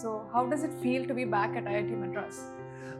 So how does it feel to be back at IIT Madras?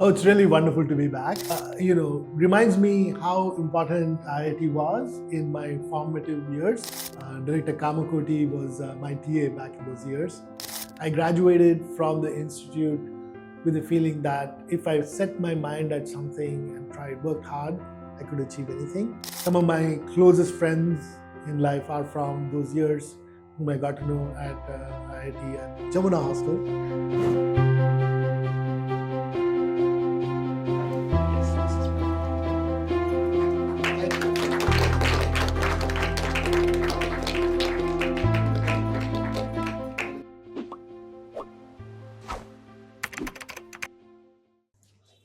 Oh, it's really wonderful to be back. Reminds me how important IIT was in my formative years. Director Kamakoti was my TA back in those years. I graduated from the institute with the feeling that if I set my mind at something and worked hard, I could achieve anything. Some of my closest friends in life are from those years whom I got to know at IIT at Jamuna Hostel.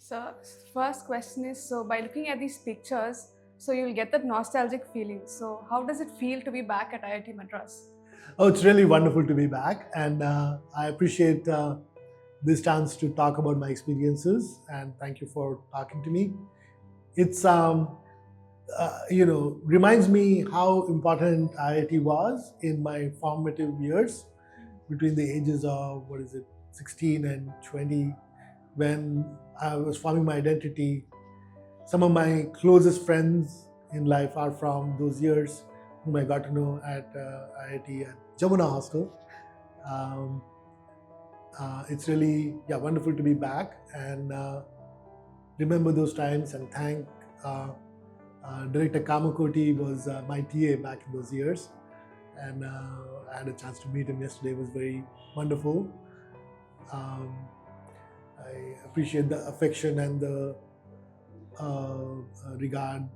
So first question is, so by looking at these pictures, so you'll get that nostalgic feeling. So how does it feel to be back at IIT Madras? Oh, it's really wonderful to be back, and I appreciate this chance to talk about my experiences. And thank you for talking to me. It's reminds me how important IIT was in my formative years, between the ages of 16 and 20, when I was forming my identity. Some of my closest friends in life are from those years whom I got to know at IIT at Jamuna Hostel. It's really wonderful to be back and remember those times and thank Director Kamakoti was my TA back in those years, and I had a chance to meet him yesterday. It was very wonderful. I appreciate the affection and the regard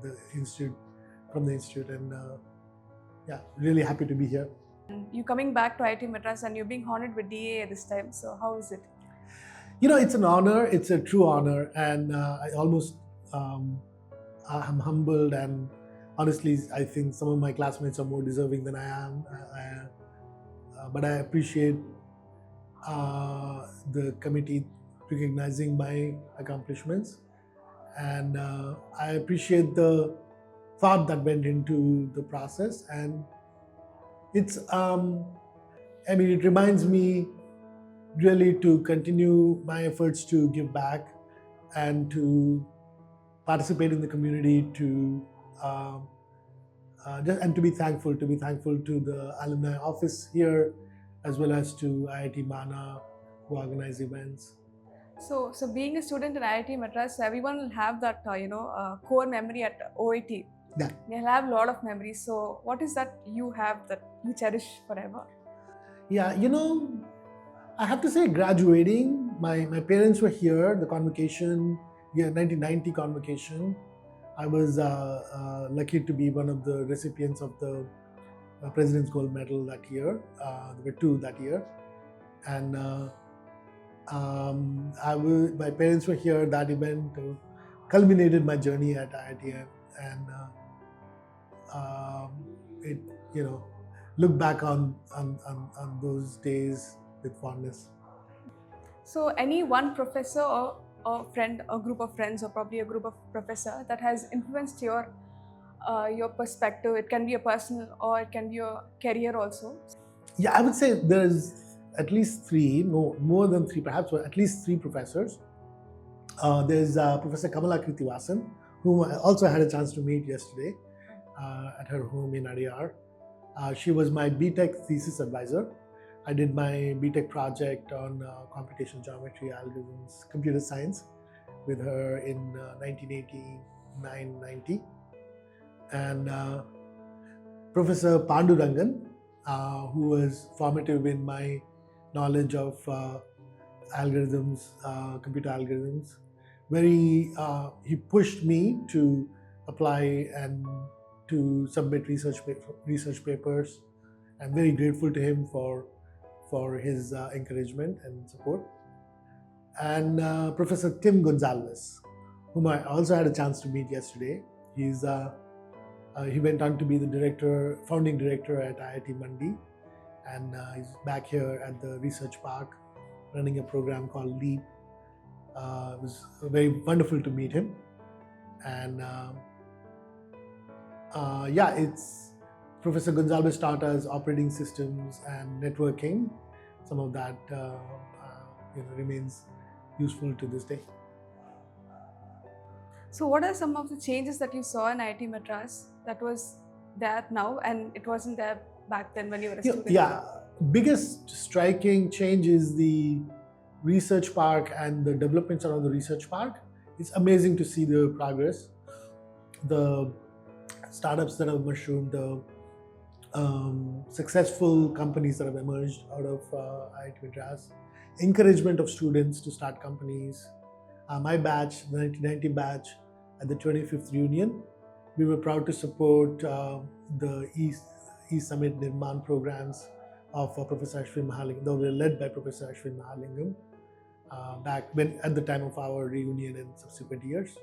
the institute from the institute, and really happy to be here. You coming back to IIT Madras and you're being honored with DAA this time. So how is it? It's an honor. It's a true honor, and I almost I'm humbled, and honestly, I think some of my classmates are more deserving than I am. But I appreciate the committee recognizing my accomplishments, and I appreciate the thought that went into the process, and it's it reminds me really to continue my efforts to give back and to participate in the community, to and to be thankful to the alumni office here, as well as to IIT Mana, who organize events. So being a student in IIT Madras, everyone will have that core memory at OIT. Yeah. They'll have a lot of memories. So what is that you have that you cherish forever? Yeah, I have to say, graduating, my parents were here, the convocation, 1990 convocation. I was lucky to be one of the recipients of the President's Gold Medal that year. There were two that year. And my parents were here. That event culminated my journey at IIT, and look back on those days with fondness. So any one professor or a friend, a group of friends, or probably a group of professor that has influenced your perspective. It can be a personal or it can be a career also. Yeah, I would say there's at least three, more than three, perhaps, but at least three professors. There's Professor Kamala Kritivasan, whom I also had a chance to meet yesterday at her home in Adyar. She was my BTech thesis advisor. I did my BTech project on computational geometry, algorithms, computer science with her in 1989-90. And Professor Pandurangan, who was formative in my knowledge of algorithms, computer algorithms. He pushed me to apply and to submit research papers. I'm very grateful to him for his encouragement and support. And Professor Tim Gonzalez, whom I also had a chance to meet yesterday. He went on to be the founding director at IIT Mandi, and he's back here at the Research Park running a program called LEAP. It was very wonderful to meet him. And it's Professor Gonzalez taught us operating systems and networking, some of that remains useful to this day. So, what are some of the changes that you saw in IIT Madras that was there now and it wasn't there back then when you were a student? Yeah, biggest striking change is the research park and the developments around the research park. It's amazing to see the progress, the startups that have mushroomed, the successful companies that have emerged out of IIT Madras, encouragement of students to start companies. My batch, the 1990 batch, at the 25th reunion, we were proud to support the East Summit Nirman programs of Professor Ashwin Mahalingam. They were led by Professor Ashwin Mahalingam back when at the time of our reunion and subsequent years.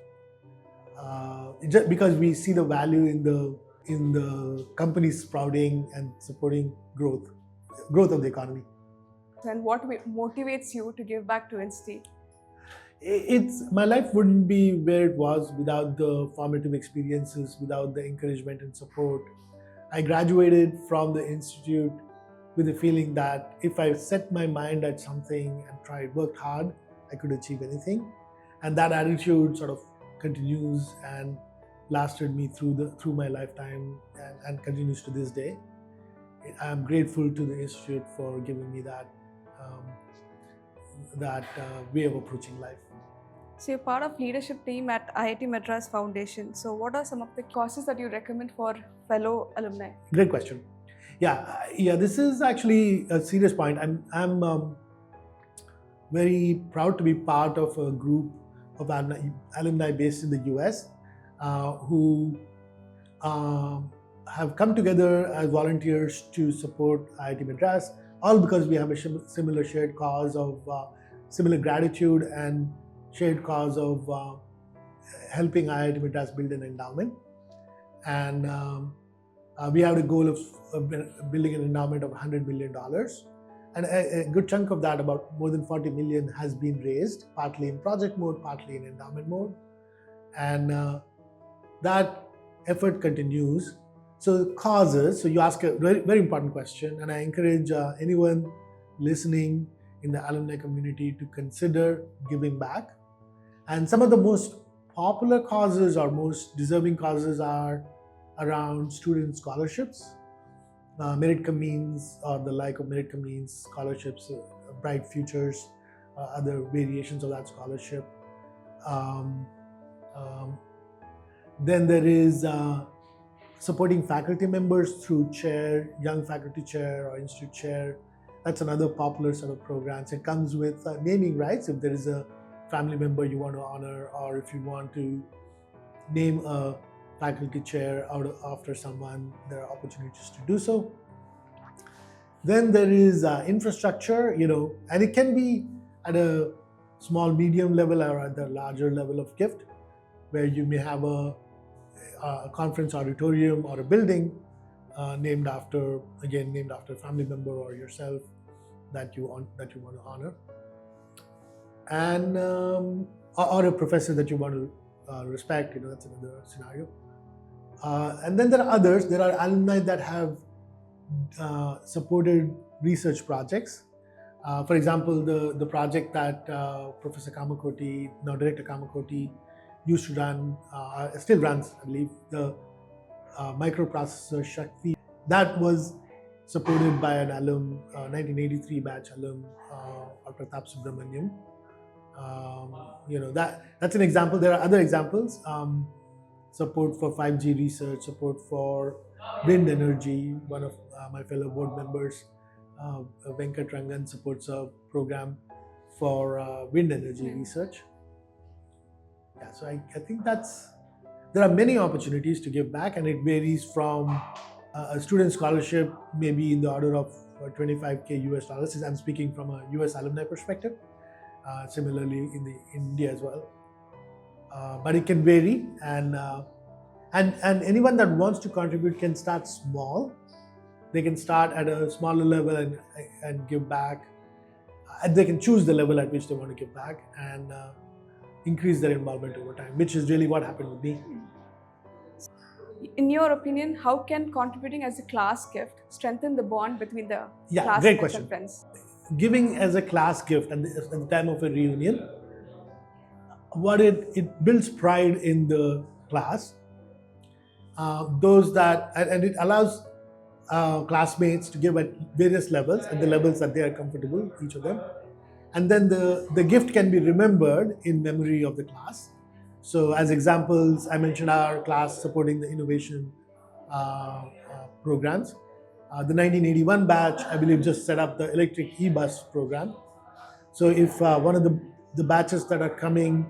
Just because we see the value in the companies sprouting and supporting growth of the economy. And what motivates you to give back to institute? My life wouldn't be where it was without the formative experiences, without the encouragement and support. I graduated from the institute with the feeling that if I set my mind at something and worked hard, I could achieve anything. And that attitude sort of continues and lasted me through my lifetime and continues to this day. I'm grateful to the institute for giving me that way of approaching life. So you're part of leadership team at IIT Madras Foundation. So what are some of the courses that you recommend for fellow alumni? Great question. Yeah. This is actually a serious point. I'm very proud to be part of a group of alumni based in the US who have come together as volunteers to support IIT Madras, all because we have a similar shared cause of similar gratitude and shared cause of helping IIT Madras build an endowment. And we have a goal of building an endowment of $100 million. And a good chunk of that, about more than 40 million, has been raised, partly in project mode, partly in endowment mode. And that effort continues. So causes, so you ask a very, very important question, and I encourage anyone listening in the alumni community to consider giving back. And some of the most popular causes or most deserving causes are around student scholarships, merit commons or the like of merit commons, scholarships, bright futures, other variations of that scholarship. Then there is supporting faculty members through chair, young faculty chair or institute chair. That's another popular sort of programs. It comes with naming rights if there is a family member you want to honor, or if you want to name a faculty chair after someone, there are opportunities to do so. Then there is infrastructure, and it can be at a small, medium level or at the larger level of gift, where you may have a conference auditorium or a building named after a family member or yourself that you want to honor, and or a professor that you want to respect. That's another scenario. And then there are others. There are alumni that have supported research projects. For example, the project that Professor Kamakoti, now Director Kamakoti, used to run, still runs, I believe, the microprocessor Shakti. That was supported by an alum, 1983 batch alum, Pratap Subramaniam. That's an example. There are other examples. Support for 5G research, support for wind energy. One of my fellow board members, Venkat Rangan, supports a program for wind energy research. Yeah, so I think there are many opportunities to give back, and it varies from a student scholarship, maybe in the order of $25,000 US. I'm speaking from a US alumni perspective. Similarly in India as well. But it can vary, and anyone that wants to contribute can start small. They can start at a smaller level and give back. They can choose the level at which they want to give back and increase their involvement over time, which is really what happened with me. In your opinion, how can contributing as a class gift strengthen the bond between the classmates great question. and friends? giving as a class gift at the time of a reunion, what it builds pride in the class. Those that and it allows classmates to give at various levels, at the levels that they are comfortable, each of them, and then the gift can be remembered in memory of the class. So as examples, I mentioned our class supporting the innovation programs. The 1981 batch, I believe, just set up the electric e-bus program. So if one of the batches that are coming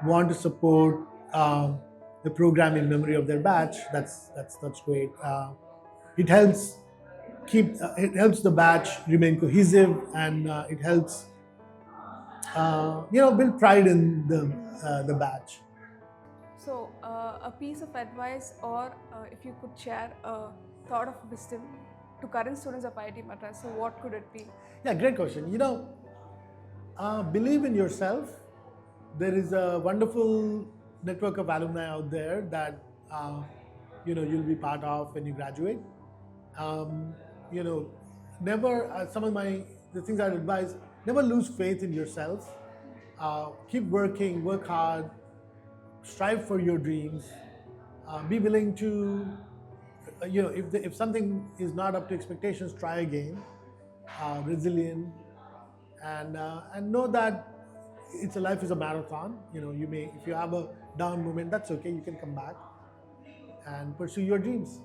want to support the program in memory of their batch, that's great. It helps it helps the batch remain cohesive, and it helps build pride in the batch. So, a piece of advice, or if you could share a thought of wisdom to current students of IIT Madras, so what could it be? Yeah, great question. Believe in yourself. There is a wonderful network of alumni out there that you'll be part of when you graduate. You know, never. Some of the things I'd advise: never lose faith in yourself. Keep working, work hard, strive for your dreams. Be willing to, if something is not up to expectations, try again. Resilient, and know that life is a marathon. If you have a down moment, that's okay. You can come back and pursue your dreams.